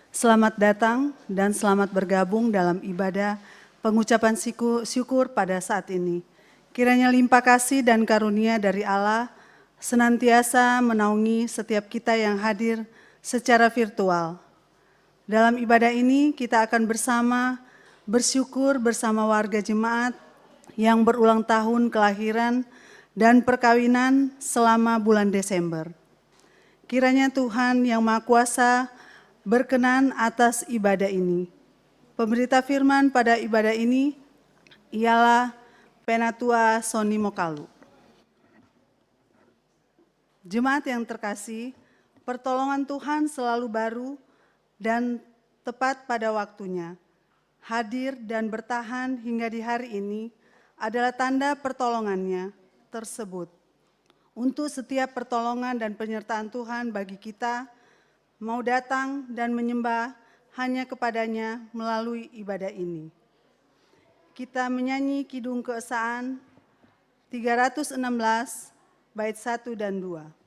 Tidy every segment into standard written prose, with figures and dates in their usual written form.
Selamat datang dan selamat bergabung dalam ibadah pengucapan syukur pada saat ini. Kiranya limpah kasih dan karunia dari Allah senantiasa menaungi setiap kita yang hadir secara virtual. Dalam ibadah ini kita akan bersama bersyukur bersama warga jemaat yang berulang tahun kelahiran dan perkawinan selama bulan Desember. Kiranya Tuhan yang Maha Kuasa berkenan atas ibadah ini. Pemberita firman pada ibadah ini ialah Penatua Soni Mokalu. Jemaat yang terkasih, pertolongan Tuhan selalu baru dan tepat pada waktunya. Hadir dan bertahan hingga di hari ini adalah tanda pertolongannya tersebut. Untuk setiap pertolongan dan penyertaan Tuhan bagi kita, mau datang dan menyembah hanya kepadanya melalui ibadah ini. Kita menyanyi Kidung Keesaan 316 bait 1 dan 2.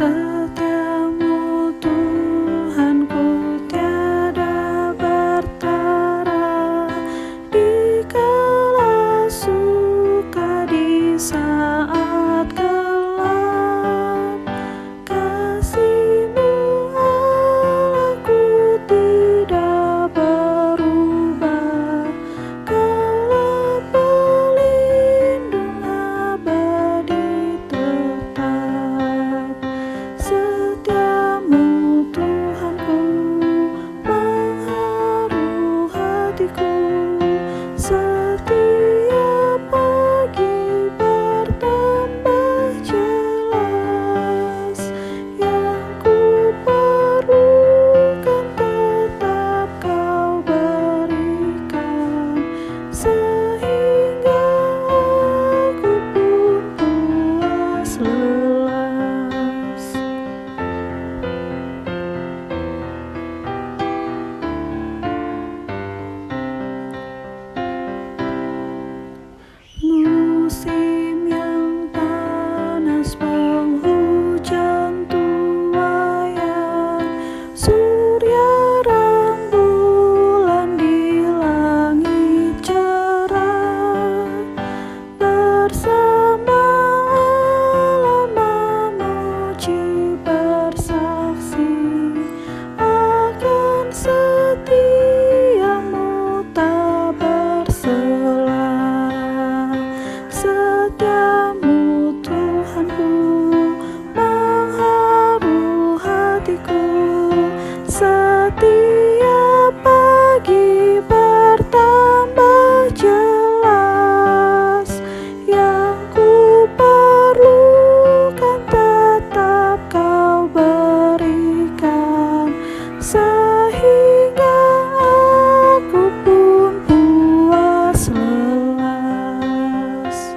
Setiamu Tuhanku tiada bertara, dikala suka di saat gelap. Kasih-Mu Allahku tidak berubah, Kaulah pelindung abadi tetap. Setiamu Tuhanku mengharu hatiku, setiap pagi bertambah jelas. Yang ku perlukan tetap Kau berikan, sehingga aku pun puas lelas. Musim yang panas, penghujan tuayan, surya rembulan di langit cerah, bersama Allah memuji bersaksi akan setiamu tak bersela. Setiamu Tuhanku mengharu hatiku, setiap pagi bertambah jelas. Yang ku perlukan tetap Kau berikan, sehingga aku pun puas lelas.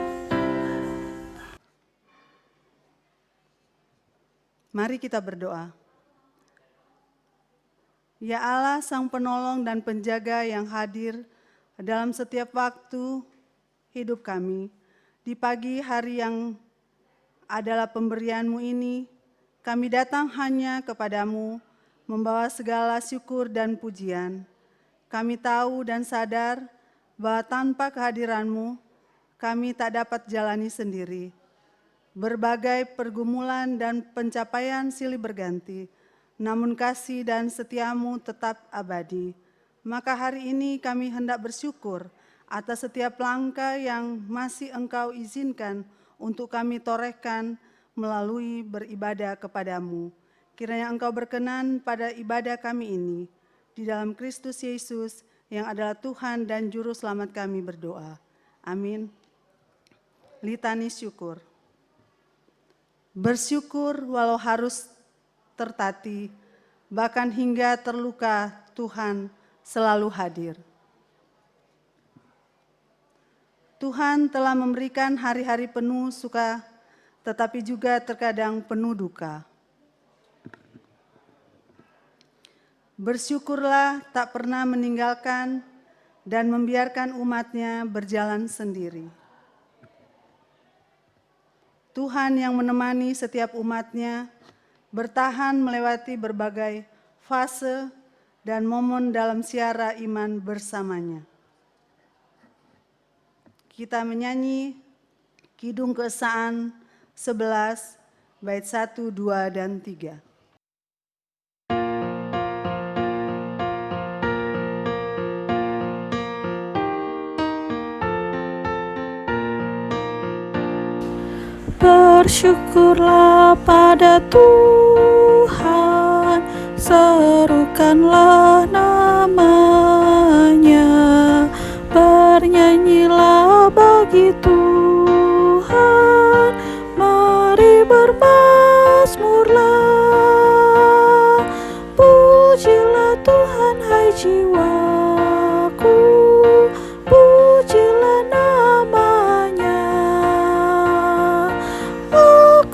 Mari kita berdoa. Ya Allah, Sang Penolong dan Penjaga yang hadir dalam setiap waktu hidup kami, di pagi hari yang adalah pemberian-Mu ini, kami datang hanya kepadamu, membawa segala syukur dan pujian. Kami tahu dan sadar bahwa tanpa kehadiran-Mu, kami tak dapat jalani sendiri. Berbagai pergumulan dan pencapaian silih berganti, namun kasih dan setia-Mu tetap abadi. Maka hari ini kami hendak bersyukur atas setiap langkah yang masih Engkau izinkan untuk kami torehkan melalui beribadah kepadamu. Kiranya Engkau berkenan pada ibadah kami ini. Di dalam Kristus Yesus yang adalah Tuhan dan Juru Selamat kami berdoa. Amin. Litani syukur. Bersyukur walau harus tertatih, bahkan hingga terluka, Tuhan selalu hadir. Tuhan telah memberikan hari-hari penuh suka, tetapi juga terkadang penuh duka. Bersyukurlah tak pernah meninggalkan, dan membiarkan umat-Nya berjalan sendiri. Tuhan yang menemani setiap umat-Nya bertahan melewati berbagai fase dan momen dalam siara iman bersamanya. Kita menyanyi Kidung Keesaan 11, bait 1, 2, dan 3. Bersyukurlah pada Tuhan, serukanlah nama-Nya, bernyanyilah bagi Tuhan, mari bermazmurlah. Pujilah Tuhan hai jiwaku, pujilah nama-Nya.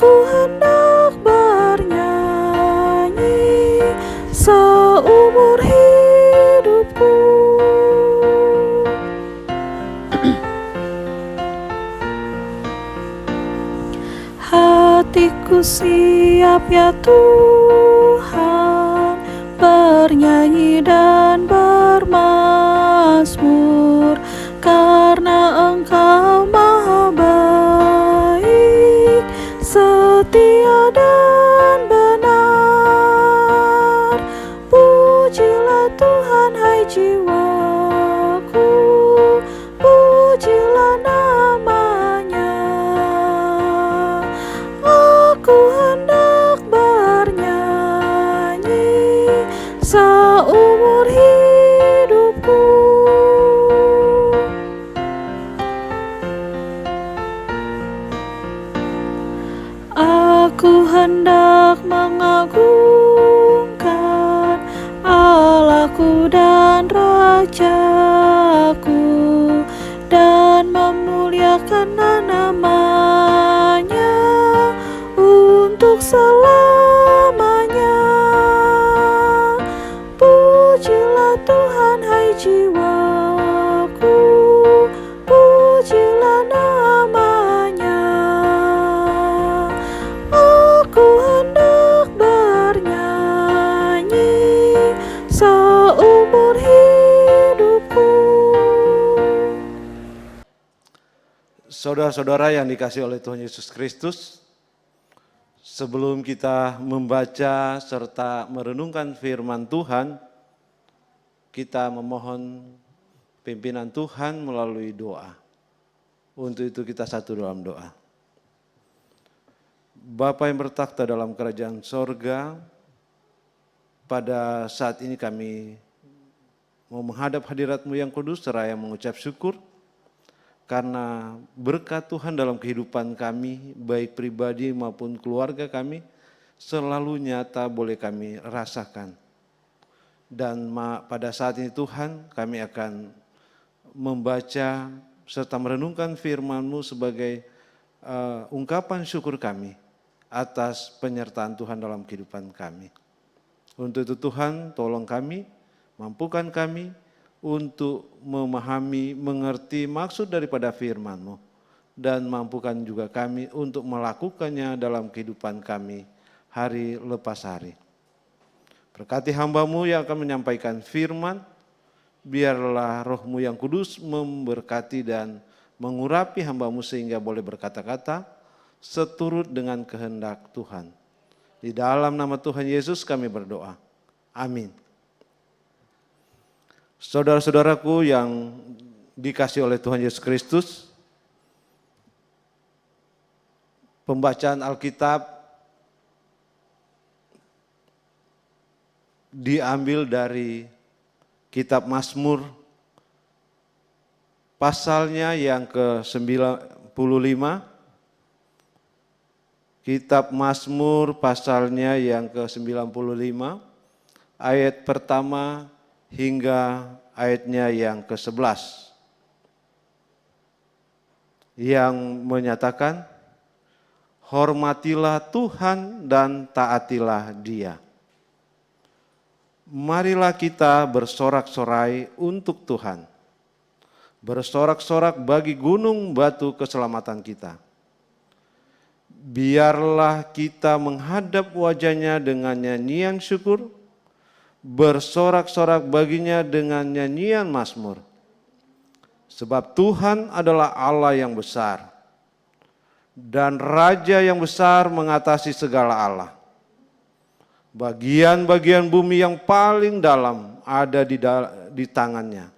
Aku hendak bernyanyi seumur hidupku. Hatiku siap ya Tuhan, bernyanyi dan bermazmur, karena Engkau maha baik, setia dan benar. Pujilah Tuhan hai jiwaku, pujilah nama-Nya. Aku hendak bernyanyi seumur hidupku. Aku hendak mengagungkan Allahku dan Rajaku, dan memuliakan nama-Nya untuk selamanya. Pujilah Tuhan hai jiwaku, pujilah nama-Nya. Aku hendak bernyanyi seumur hidupku. Saudara-saudara yang dikasihi oleh Tuhan Yesus Kristus, sebelum kita membaca serta merenungkan firman Tuhan, kita memohon pimpinan Tuhan melalui doa. Untuk itu kita satu dalam doa. Bapa yang bertakhta dalam kerajaan sorga, pada saat ini kami mau menghadap hadirat-Mu yang kudus seraya mengucap syukur karena berkat Tuhan dalam kehidupan kami, baik pribadi maupun keluarga kami, selalu nyata boleh kami rasakan. Dan pada saat ini Tuhan, kami akan membaca serta merenungkan firman-Mu sebagai ungkapan syukur kami atas penyertaan Tuhan dalam kehidupan kami. Untuk itu Tuhan, tolong kami, mampukan kami untuk memahami, mengerti maksud daripada firman-Mu, dan mampukan juga kami untuk melakukannya dalam kehidupan kami hari lepas hari. Berkati hamba-Mu yang akan menyampaikan firman, biarlah Roh-Mu yang kudus memberkati dan mengurapi hamba-Mu sehingga boleh berkata-kata seturut dengan kehendak Tuhan. Di dalam nama Tuhan Yesus kami berdoa. Amin. Saudara-saudaraku yang dikasihi oleh Tuhan Yesus Kristus, pembacaan Alkitab diambil dari kitab Mazmur, pasalnya yang ke-95, kitab Mazmur pasalnya yang ke-95, ayat pertama hingga ayatnya yang ke-11 yang menyatakan, hormatilah Tuhan dan taatilah Dia. Marilah kita bersorak-sorai untuk Tuhan. bersorak-sorak bagi gunung batu keselamatan kita. Biarlah kita menghadap wajah-Nya dengan nyanyian syukur, bersorak-sorak baginya dengan nyanyian mazmur. Sebab Tuhan adalah Allah yang besar, dan Raja yang besar mengatasi segala Allah. Bagian-bagian bumi yang paling dalam ada di tangannya.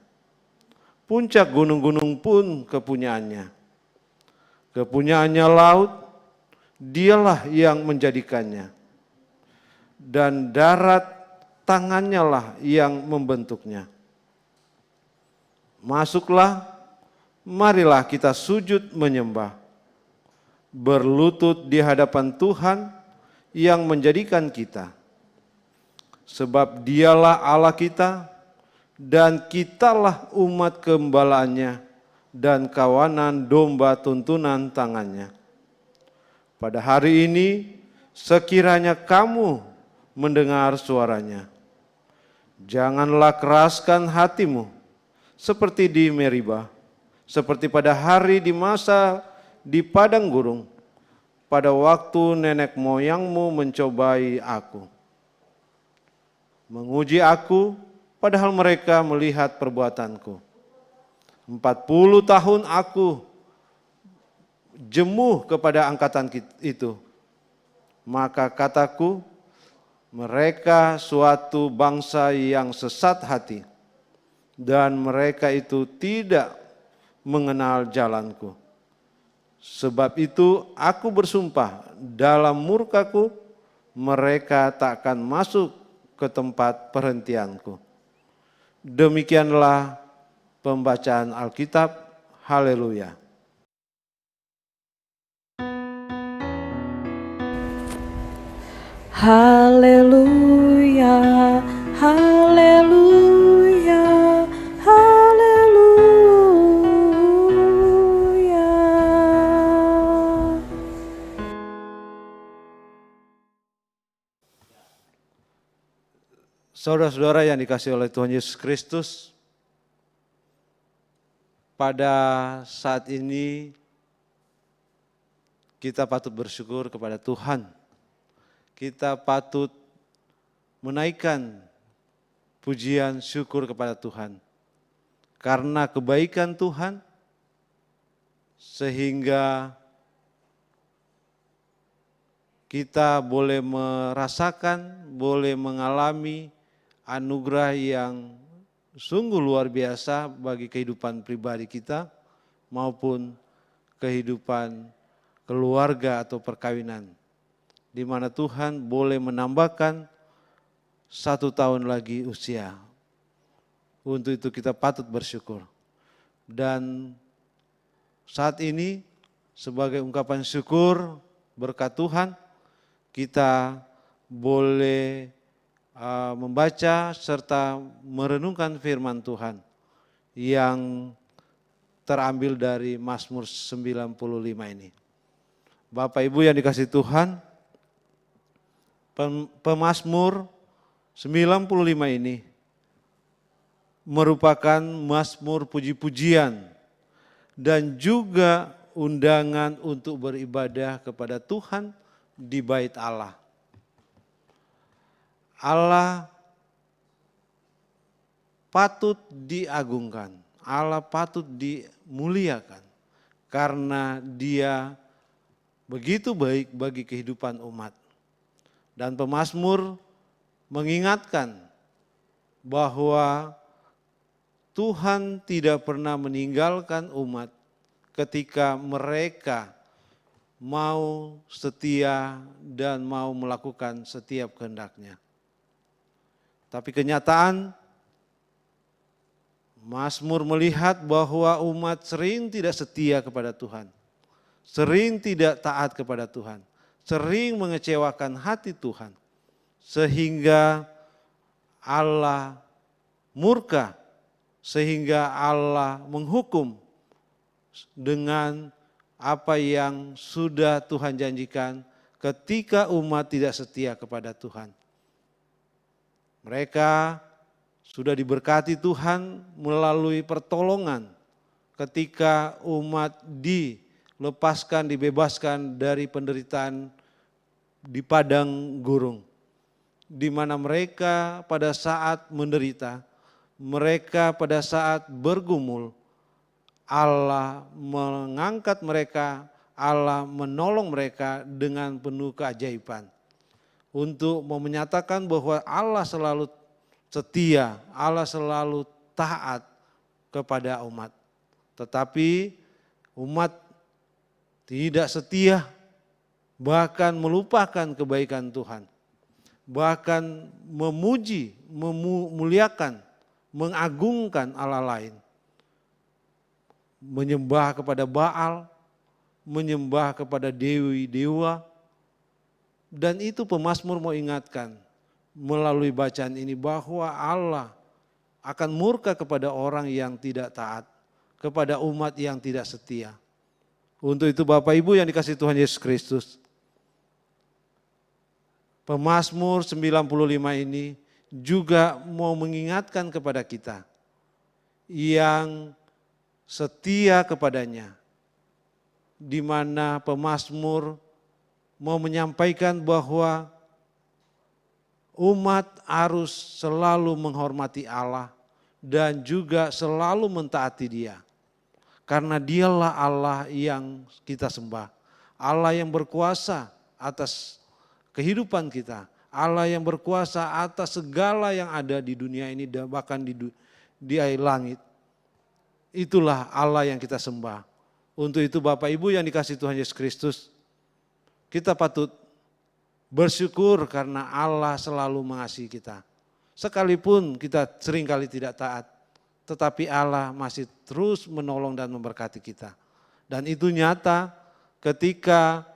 Puncak gunung-gunung pun kepunyaannya. Kepunyaannya laut, dialah yang menjadikannya. Dan darat, tangannya lah yang membentuknya. Masuklah, marilah kita sujud menyembah. Berlutut di hadapan Tuhan yang menjadikan kita. Sebab dialah Allah kita, dan kitalah umat gembalaannya dan kawanan domba tuntunan tangannya. Pada hari ini, sekiranya kamu mendengar suaranya, janganlah keraskan hatimu seperti di Meribah, seperti pada hari di masa di padang gurun, pada waktu nenek moyangmu mencobai aku. Menguji aku, padahal mereka melihat perbuatanku. 40 tahun aku jemuh kepada angkatan itu. Maka kataku, mereka suatu bangsa yang sesat hati, dan mereka itu tidak mengenal jalanku. Sebab itu aku bersumpah dalam murkaku, mereka tak akan masuk ke tempat perhentianku. Demikianlah pembacaan Alkitab. Haleluya. Haleluya, haleluya, haleluya. Saudara-saudara yang dikasihi oleh Tuhan Yesus Kristus, pada saat ini kita patut bersyukur kepada Tuhan. Kita patut menaikkan pujian syukur kepada Tuhan. Karena kebaikan Tuhan, sehingga kita boleh merasakan, boleh mengalami anugerah yang sungguh luar biasa bagi kehidupan pribadi kita maupun kehidupan keluarga atau perkawinan, di mana Tuhan boleh menambahkan 1 tahun lagi usia. Untuk itu kita patut bersyukur. Dan saat ini sebagai ungkapan syukur berkat Tuhan, kita boleh membaca serta merenungkan firman Tuhan yang terambil dari Mazmur 95 ini. Bapak Ibu yang dikasihi Tuhan, pemazmur 95 ini merupakan mazmur puji-pujian dan juga undangan untuk beribadah kepada Tuhan di bait Allah. Allah patut diagungkan, Allah patut dimuliakan karena Dia begitu baik bagi kehidupan umat. Dan pemazmur mengingatkan bahwa Tuhan tidak pernah meninggalkan umat ketika mereka mau setia dan mau melakukan setiap kehendak-Nya. Tapi kenyataan, Mazmur melihat bahwa umat sering tidak setia kepada Tuhan, sering tidak taat kepada Tuhan, sering mengecewakan hati Tuhan, sehingga Allah murka, sehingga Allah menghukum dengan apa yang sudah Tuhan janjikan ketika umat tidak setia kepada Tuhan. Mereka sudah diberkati Tuhan melalui pertolongan ketika umat dilepaskan, dibebaskan dari penderitaan di padang gurun, di mana mereka pada saat menderita, mereka pada saat bergumul, Allah mengangkat mereka, Allah menolong mereka dengan penuh keajaiban. Untuk menyatakan bahwa Allah selalu setia, Allah selalu taat kepada umat. Tetapi umat tidak setia, bahkan melupakan kebaikan Tuhan. Bahkan memuji, memuliakan, mengagungkan Allah lain. Menyembah kepada Baal, menyembah kepada dewi-dewa. Dan itu pemazmur mau ingatkan melalui bacaan ini bahwa Allah akan murka kepada orang yang tidak taat, kepada umat yang tidak setia. Untuk itu Bapak Ibu yang dikasihi Tuhan Yesus Kristus, pemazmur 95 ini juga mau mengingatkan kepada kita yang setia kepadanya, di mana pemazmur mau menyampaikan bahwa umat harus selalu menghormati Allah dan juga selalu mentaati Dia. Karena Dialah Allah yang kita sembah, Allah yang berkuasa atas kehidupan kita, Allah yang berkuasa atas segala yang ada di dunia ini dan bahkan di air langit. Itulah Allah yang kita sembah. Untuk itu Bapak Ibu yang dikasihi Tuhan Yesus Kristus, kita patut bersyukur karena Allah selalu mengasihi kita. Sekalipun kita seringkali tidak taat, tetapi Allah masih terus menolong dan memberkati kita. Dan itu nyata ketika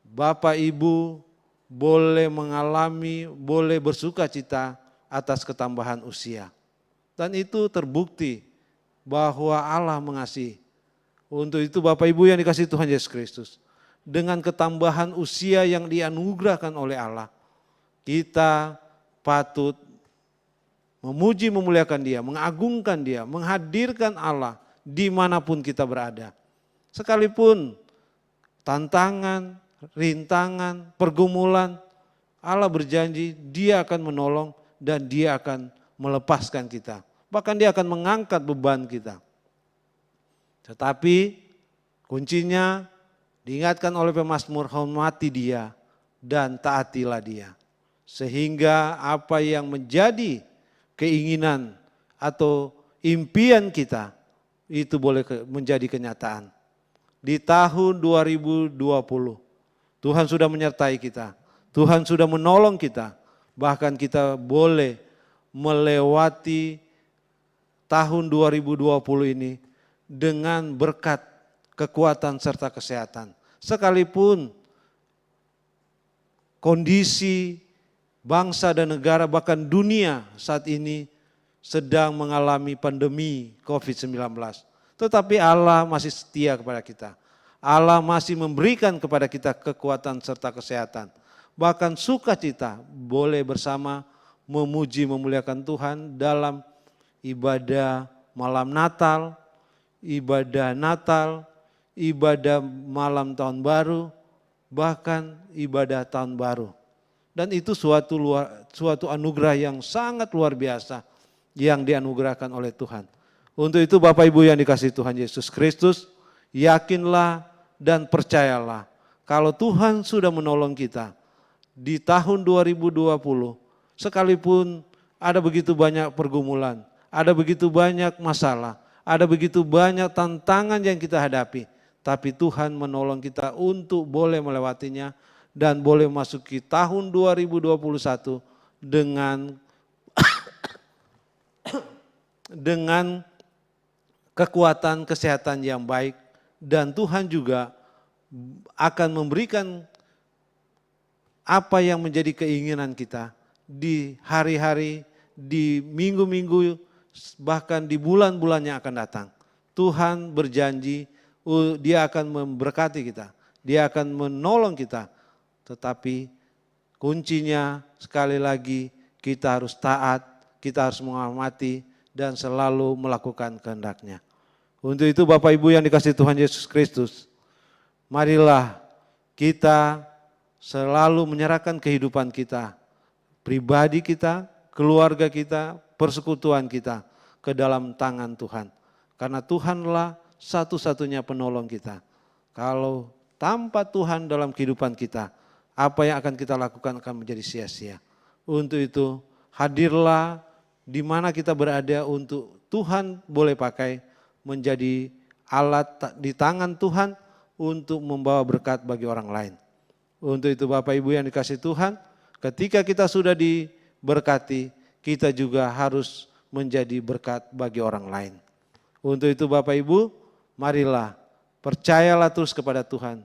Bapak Ibu boleh mengalami, boleh bersuka cita atas ketambahan usia. Dan itu terbukti bahwa Allah mengasihi. Untuk itu Bapak Ibu yang dikasihi Tuhan Yesus Kristus, dengan ketambahan usia yang dianugerahkan oleh Allah, kita patut memuji, memuliakan Dia, mengagungkan Dia, menghadirkan Allah dimanapun kita berada. Sekalipun tantangan, rintangan, pergumulan, Allah berjanji Dia akan menolong dan Dia akan melepaskan kita. Bahkan Dia akan mengangkat beban kita. Tetapi kuncinya diingatkan oleh pemazmur, hormati Dia dan taatilah Dia. Sehingga apa yang menjadi keinginan atau impian kita itu boleh menjadi kenyataan. Di tahun 2020 Tuhan sudah menyertai kita, Tuhan sudah menolong kita. Bahkan kita boleh melewati tahun 2020 ini dengan berkat kekuatan serta kesehatan. Sekalipun kondisi bangsa dan negara bahkan dunia saat ini sedang mengalami pandemi COVID-19. Tetapi Allah masih setia kepada kita. Allah masih memberikan kepada kita kekuatan serta kesehatan. Bahkan sukacita boleh bersama memuji memuliakan Tuhan dalam ibadah malam Natal, ibadah Natal, ibadah malam tahun baru, bahkan ibadah tahun baru. Dan itu suatu anugerah yang sangat luar biasa yang dianugerahkan oleh Tuhan. Untuk itu Bapak Ibu yang dikasihi Tuhan Yesus Kristus, yakinlah dan percayalah kalau Tuhan sudah menolong kita di tahun 2020, sekalipun ada begitu banyak pergumulan, ada begitu banyak masalah, ada begitu banyak tantangan yang kita hadapi, tapi Tuhan menolong kita untuk boleh melewatinya dan boleh masuki tahun 2021 dengan kekuatan kesehatan yang baik, dan Tuhan juga akan memberikan apa yang menjadi keinginan kita di hari-hari, di minggu-minggu, bahkan di bulan-bulan yang akan datang. Tuhan berjanji Dia akan memberkati kita, Dia akan menolong kita. Tetapi kuncinya sekali lagi kita harus taat, kita harus menghormati dan selalu melakukan kehendak-Nya. Untuk itu Bapak Ibu yang dikasihi Tuhan Yesus Kristus, marilah kita selalu menyerahkan kehidupan kita, pribadi kita, keluarga kita, persekutuan kita ke dalam tangan Tuhan. Karena Tuhanlah satu-satunya penolong kita. Kalau tanpa Tuhan dalam kehidupan kita, apa yang akan kita lakukan akan menjadi sia-sia. Untuk itu hadirlah di mana kita berada untuk Tuhan boleh pakai menjadi alat di tangan Tuhan untuk membawa berkat bagi orang lain. Untuk itu Bapak Ibu yang dikasihi Tuhan, ketika kita sudah diberkati, kita juga harus menjadi berkat bagi orang lain. Untuk itu Bapak Ibu, marilah percayalah terus kepada Tuhan.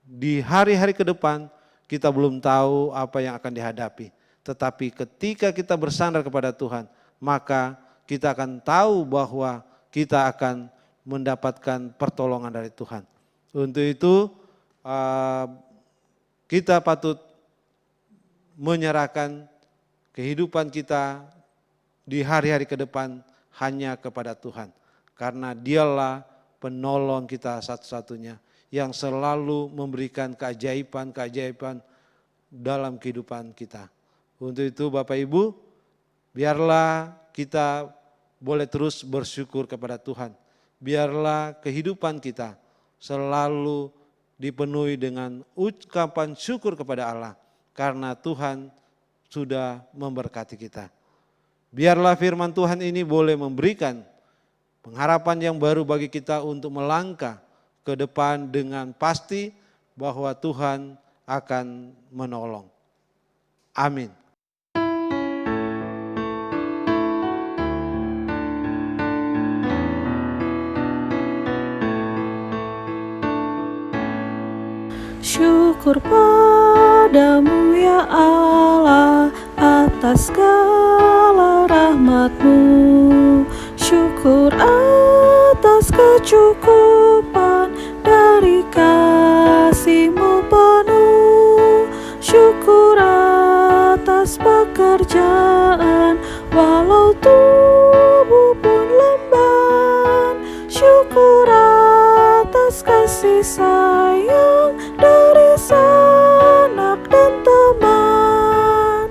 Di hari-hari ke depan kita belum tahu apa yang akan dihadapi. Tetapi ketika kita bersandar kepada Tuhan, maka kita akan tahu bahwa kita akan mendapatkan pertolongan dari Tuhan. Untuk itu kita patut menyerahkan kehidupan kita di hari-hari ke depan hanya kepada Tuhan. Karena Dialah penolong kita satu-satunya yang selalu memberikan keajaiban-keajaiban dalam kehidupan kita. Untuk itu Bapak Ibu, biarlah kita boleh terus bersyukur kepada Tuhan. Biarlah kehidupan kita selalu dipenuhi dengan ucapan syukur kepada Allah karena Tuhan sudah memberkati kita. Biarlah firman Tuhan ini boleh memberikan pengharapan yang baru bagi kita untuk melangkah ke depan dengan pasti bahwa Tuhan akan menolong. Amin. Syukur padamu ya Allah atas segala rahmat-Mu. Syukur atas kecukupan dari kasih-Mu penuh. Syukur atas pekerjaan walau tubuh pun lemban. Syukur atas kasih sayang dari sanak dan teman.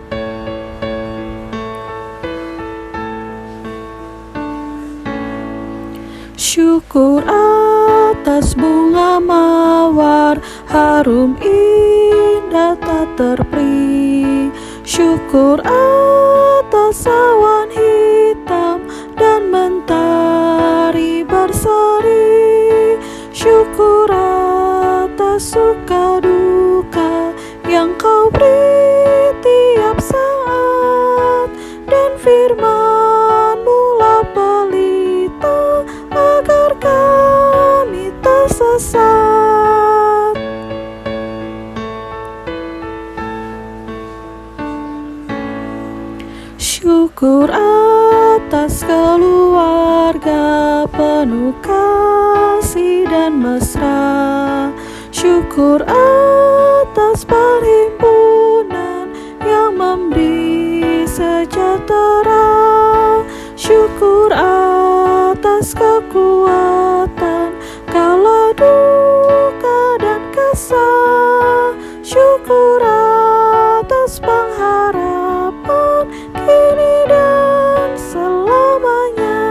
Syukur atas bunga mawar harum indah tak terperi. Syukur atas awan hitam dan mentari berseri. Syukur atas suka duka yang Kau beri tiap saat, dan firman-Mu lah pelita agar kami tak sesat. Syukur atas keluarga penuh kasih dan mesra. Syukur atas perhimpunan yang memberi sejahtera. Syukur atas kekuatan kala duka dan kesah. Syukur atas pengharapan kini dan selamanya.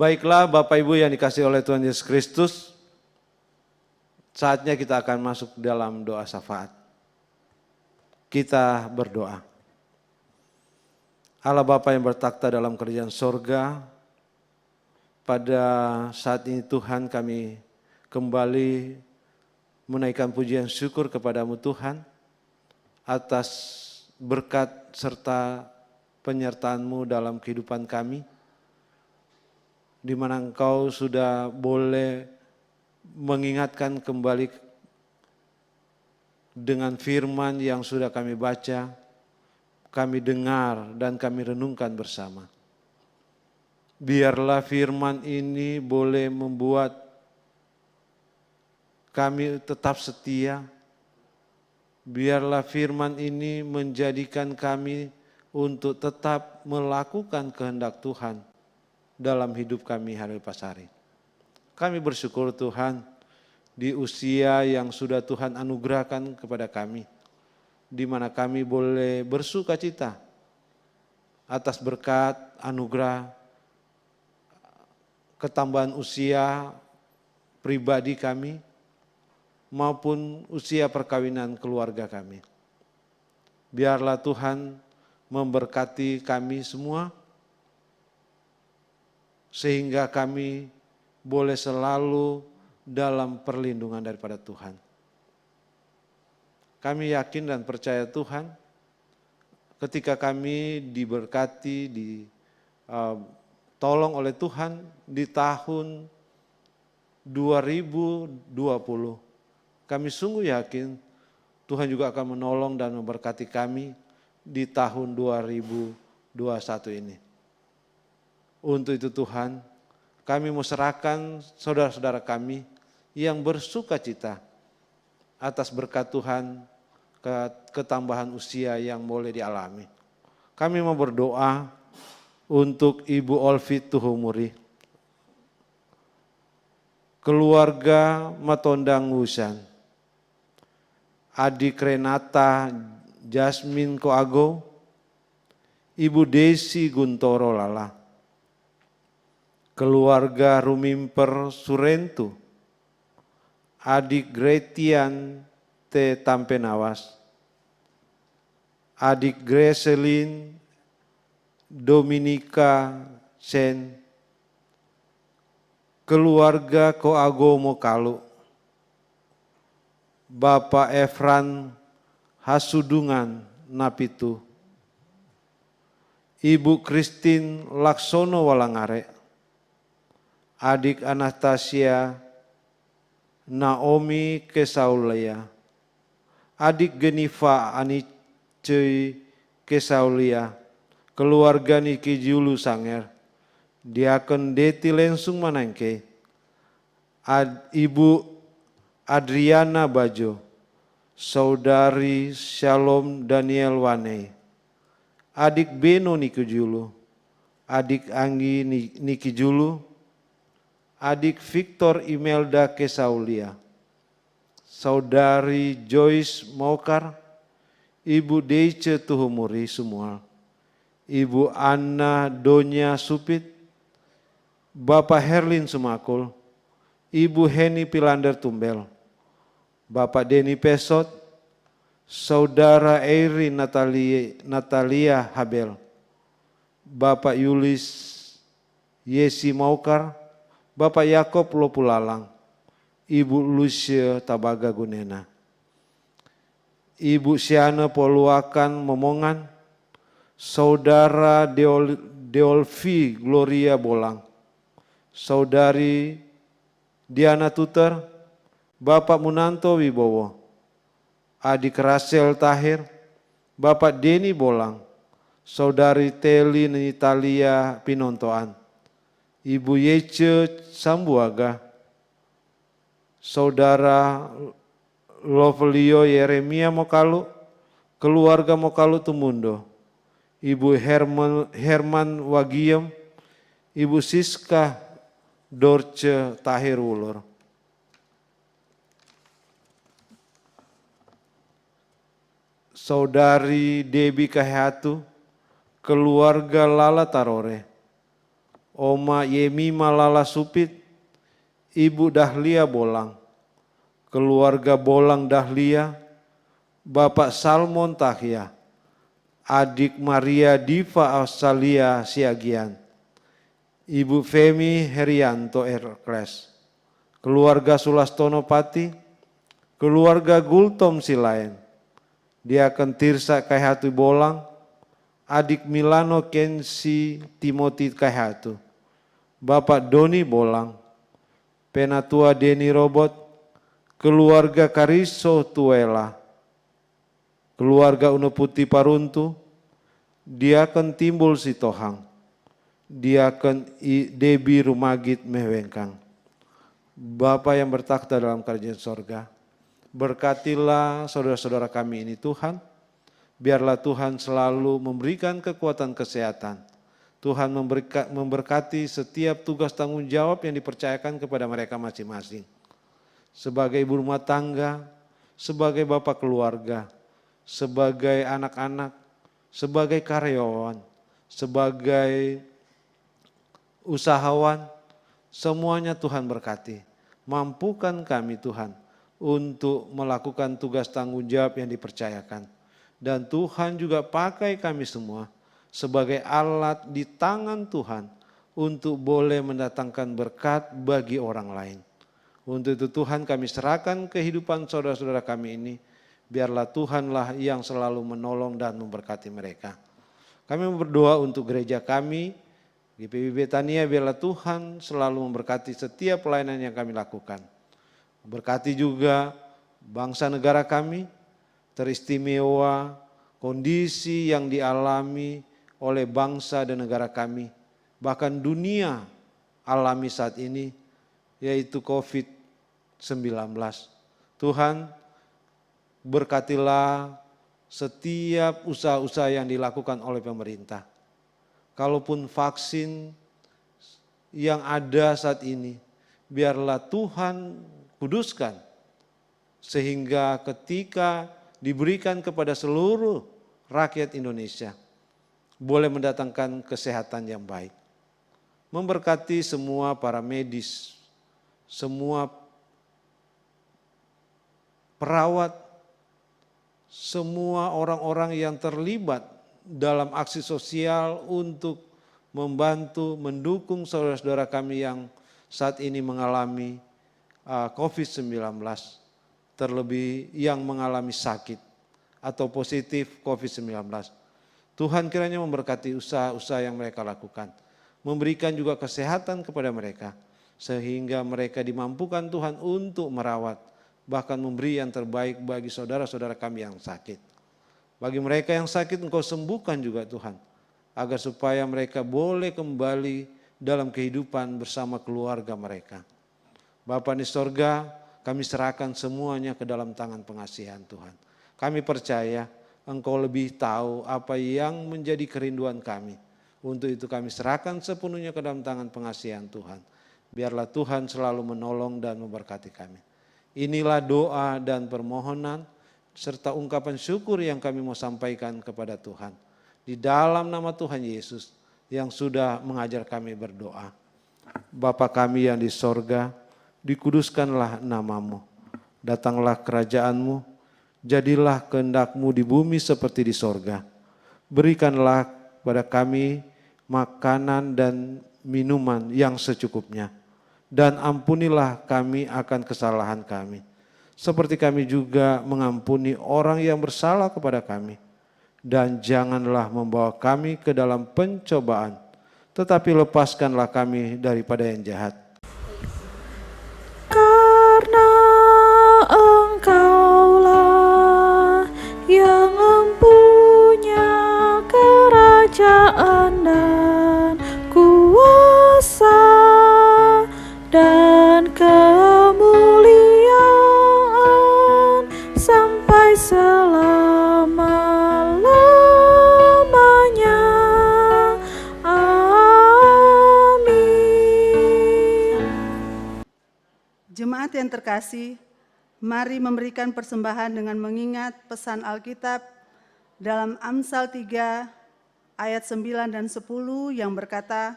Baiklah Bapak Ibu yang dikasihi oleh Tuhan Yesus Kristus, saatnya kita akan masuk dalam doa syafaat. Kita berdoa. Allah Bapa yang bertakhta dalam kerajaan sorga, pada saat ini Tuhan kami kembali menaikkan pujian syukur kepadamu Tuhan atas berkat serta penyertaan-Mu dalam kehidupan kami, di mana Engkau sudah boleh mengingatkan kembali dengan firman yang sudah kami baca, kami dengar dan kami renungkan bersama. Biarlah firman ini boleh membuat kami tetap setia. Biarlah firman ini menjadikan kami untuk tetap melakukan kehendak Tuhan dalam hidup kami hari lepas hari. Kami bersyukur Tuhan di usia yang sudah Tuhan anugerahkan kepada kami, di mana kami boleh bersuka cita atas berkat anugerah ketambahan usia pribadi kami maupun usia perkawinan keluarga kami. Biarlah Tuhan memberkati kami semua, sehingga kami boleh selalu dalam perlindungan daripada Tuhan. Kami yakin dan percaya Tuhan, ketika kami diberkati, ditolong oleh Tuhan di tahun 2020, kami sungguh yakin Tuhan juga akan menolong dan memberkati kami di tahun 2021 ini. Untuk itu Tuhan, kami mau serahkan saudara-saudara kami yang bersuka cita atas berkat Tuhan, ketambahan usia yang boleh dialami. Kami mau berdoa untuk Ibu Olvi Tuhumuri, keluarga Matondang Wusan, adik Renata Jasmine Koago, Ibu Desi Guntoro Lala, keluarga Rumimper Surentu, adik Gretian T. Tampenawas, adik Greselin Dominika Sen, keluarga Koago Mokalu, Bapak Efran Hasudungan Napitu, Ibu Christine Laksono Walangare, adik Anastasia Naomi Kesaulia, adik Geniva Anicei Kesaulia, keluarga Niki Julu Sanger, Diakon Deti Lensung Manangke, Ibu Adriana Bajo, Saudari Shalom Daniel Wane, adik Beno Niki Julu, adik Anggi Niki Julu, adik Victor Imelda Kesaulia, Saudari Joyce Mokar, Ibu Deice Tuhumuri semua, Ibu Anna Donya Supit, Bapak Herlin Sumakul, Ibu Heni Pilander Tumbel, Bapak Deni Pesot, Saudara Eiri Natalia Habel, Bapak Yulis Yesi Maukar, Bapak Yakob Lopulalang, Ibu Lucia Tabaga Gunena, Ibu Siana Poluakan Momongan, Saudara Deolfi Gloria Bolang, Saudari Diana Tuter, Bapak Munanto Wibowo, adik Rasel Tahir, Bapak Deni Bolang, Saudari Teli Nitalia Pinontoan, Ibu Yece Sambuaga, Saudara Lovelio Yeremia Mokalu, keluarga Mokalu Tumundo, Ibu Herman Wagiem, Ibu Siska Dorce Tahir Wulur. Saudari Debi Kahatu, keluarga Lala Tarore, Oma Yemima Lala Supit, Ibu Dahlia Bolang, keluarga Bolang Dahlia, Bapak Salmon Tahya, adik Maria Diva Australia Siagian, Ibu Femi Herianto Erkles, keluarga Sulastono Pati, keluarga Gultom Silaen, Diaken Tirsa Kaihatu Bolang, adik Milano Kensi Timothy Kaihatu, Bapak Doni Bolang, Penatua Deni Robot, keluarga Kariso Tuela, keluarga Unoputi Paruntu, Diaken Timbul Sitohang, Diaken Debi Rumagit Mewengkang. Bapa yang bertakhta dalam kerajaan sorga, berkatilah saudara-saudara kami ini Tuhan, biarlah Tuhan selalu memberikan kekuatan kesehatan. Tuhan memberkati setiap tugas tanggung jawab yang dipercayakan kepada mereka masing-masing. Sebagai ibu rumah tangga, sebagai bapak keluarga, sebagai anak-anak, sebagai karyawan, sebagai usahawan, semuanya Tuhan berkati. Mampukan kami Tuhan untuk melakukan tugas tanggung jawab yang dipercayakan. Dan Tuhan juga pakai kami semua sebagai alat di tangan Tuhan untuk boleh mendatangkan berkat bagi orang lain. Untuk itu Tuhan kami serahkan kehidupan saudara-saudara kami ini, biarlah Tuhanlah yang selalu menolong dan memberkati mereka. Kami berdoa untuk gereja kami, GPIB Betania, biarlah Tuhan selalu memberkati setiap pelayanan yang kami lakukan. Berkati juga bangsa negara kami, teristimewa kondisi yang dialami oleh bangsa dan negara kami, bahkan dunia alami saat ini, yaitu COVID-19. Tuhan, berkatilah setiap usaha-usaha yang dilakukan oleh pemerintah. Kalaupun vaksin yang ada saat ini, biarlah Tuhan kuduskan, sehingga ketika diberikan kepada seluruh rakyat Indonesia, boleh mendatangkan kesehatan yang baik. Memberkati semua para medis, semua perawat, semua orang-orang yang terlibat dalam aksi sosial untuk membantu, mendukung saudara-saudara kami yang saat ini mengalami COVID-19, terlebih yang mengalami sakit atau positif COVID-19. Tuhan kiranya memberkati usaha-usaha yang mereka lakukan, memberikan juga kesehatan kepada mereka, sehingga mereka dimampukan Tuhan untuk merawat, bahkan memberi yang terbaik bagi saudara-saudara kami yang sakit. Bagi mereka yang sakit Engkau sembuhkan juga Tuhan, agar supaya mereka boleh kembali dalam kehidupan bersama keluarga mereka. Bapa di sorga, kami serahkan semuanya ke dalam tangan pengasihan Tuhan. Kami percaya Engkau lebih tahu apa yang menjadi kerinduan kami. Untuk itu kami serahkan sepenuhnya ke dalam tangan pengasihan Tuhan. Biarlah Tuhan selalu menolong dan memberkati kami. Inilah doa dan permohonan serta ungkapan syukur yang kami mau sampaikan kepada Tuhan. Di dalam nama Tuhan Yesus yang sudah mengajar kami berdoa. Bapa kami yang di sorga, dikuduskanlah namamu. Datanglah kerajaan-Mu, jadilah kehendak-Mu di bumi seperti di sorga. Berikanlah kepada kami makanan dan minuman yang secukupnya. Dan ampunilah kami akan kesalahan kami, seperti kami juga mengampuni orang yang bersalah kepada kami. Dan janganlah membawa kami ke dalam pencobaan, tetapi lepaskanlah kami daripada yang jahat. Karena Engkaulah yang mempunyai kerajaan dan kuasa dan kemuliaan sampai selama-lamanya. Amin. Jemaat yang terkasih, mari memberikan persembahan dengan mengingat pesan Alkitab dalam Amsal 3 ayat 9 dan 10 yang berkata,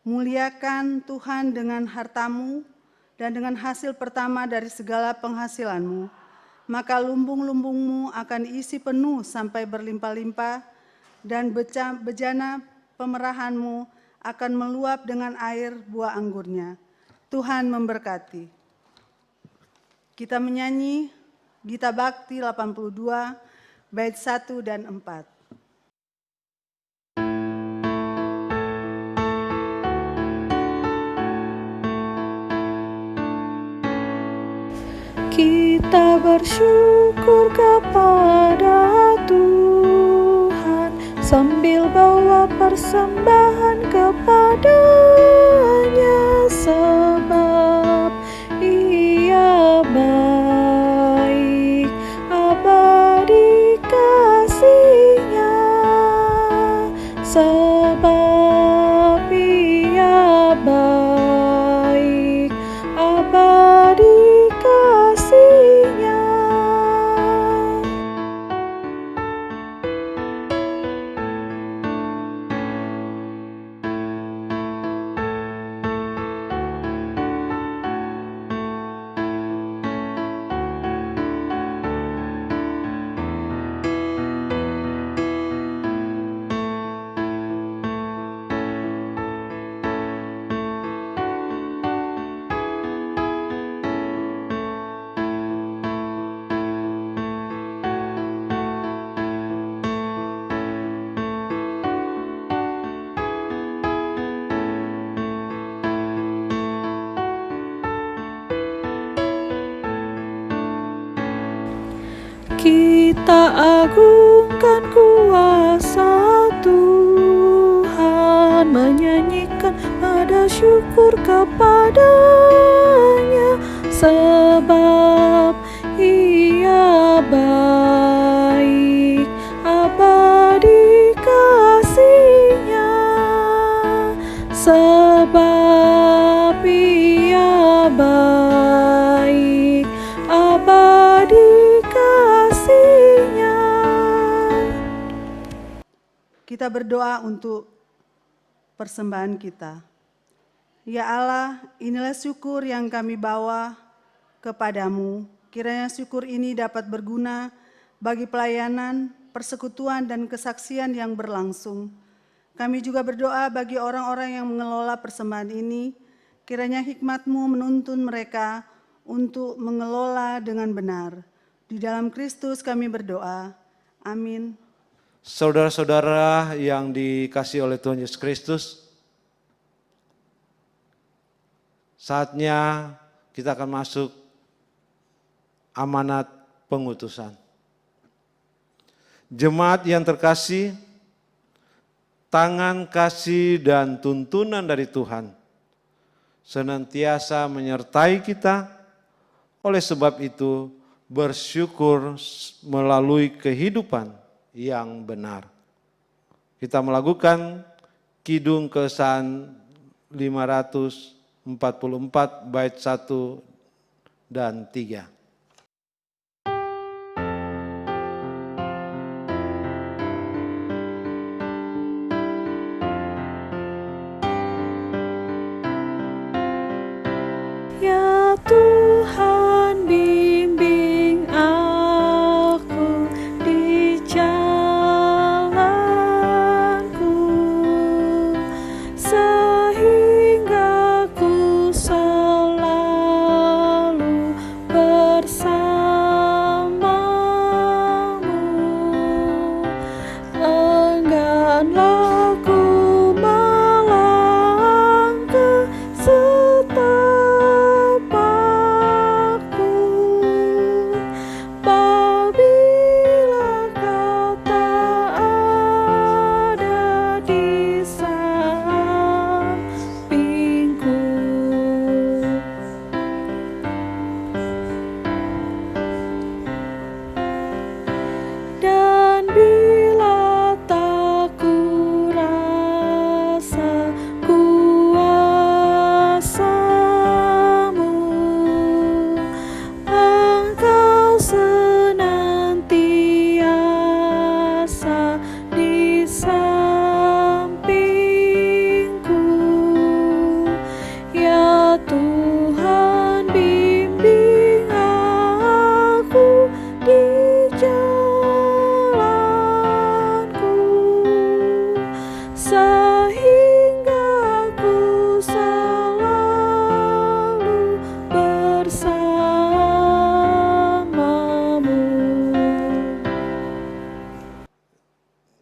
Muliakan Tuhan dengan hartamu dan dengan hasil pertama dari segala penghasilanmu, maka lumbung-lumbungmu akan isi penuh sampai berlimpah-limpah, dan bejana pemerahanmu akan meluap dengan air buah anggurnya. Tuhan memberkati. Kita menyanyi Gita Bakti 82, bait 1 dan 4. Kita bersyukur kepada Tuhan sambil bawa persembahan kepadanya, sebab Ia baik, abadi kasih-Nya, sebab Ia baik, abadi kasih-Nya. Kita agungkan kuasa Tuhan, menyanyikan pada syukur kepadanya, sebab Ia baik, abadi kasih-Nya, sebab Ia baik, abadi kasih-Nya. Kita berdoa untuk persembahan kita. Ya Allah, inilah syukur yang kami bawa kepadamu. Kiranya syukur ini dapat berguna bagi pelayanan, persekutuan, dan kesaksian yang berlangsung. Kami juga berdoa bagi orang-orang yang mengelola persembahan ini. Kiranya hikmat-Mu menuntun mereka untuk mengelola dengan benar. Di dalam Kristus kami berdoa. Amin. Saudara-saudara yang dikasihi oleh Tuhan Yesus Kristus, saatnya kita akan masuk amanat pengutusan. Jemaat yang terkasih, tangan kasih dan tuntunan dari Tuhan senantiasa menyertai kita. Oleh sebab itu, bersyukur melalui kehidupan yang benar. Kita melakukan Kidung Kesan 544 bait 1 dan 3. Ya Tuhan, bimbing aku di jalanku, sehingga ku selalu bersamamu. Engganlah ku melangkah setapak bersamamu.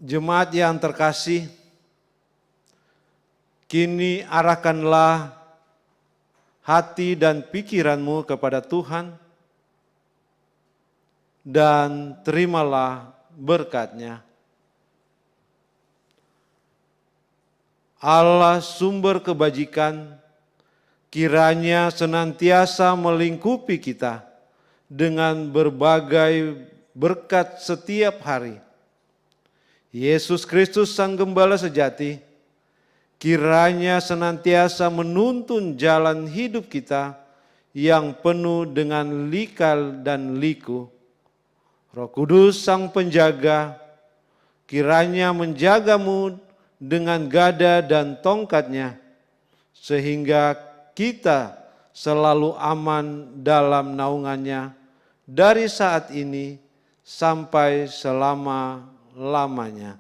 Jemaat yang terkasih, kini arahkanlah hati dan pikiranmu kepada Tuhan dan terimalah berkat-Nya. Allah sumber kebajikan, kiranya senantiasa melingkupi kita dengan berbagai berkat setiap hari. Yesus Kristus Sang Gembala sejati, kiranya senantiasa menuntun jalan hidup kita yang penuh dengan lika dan liku. Roh Kudus Sang Penjaga, kiranya menjagamu dengan gada dan tongkat-Nya, sehingga kita selalu aman dalam naungan-Nya dari saat ini sampai selama-lamanya.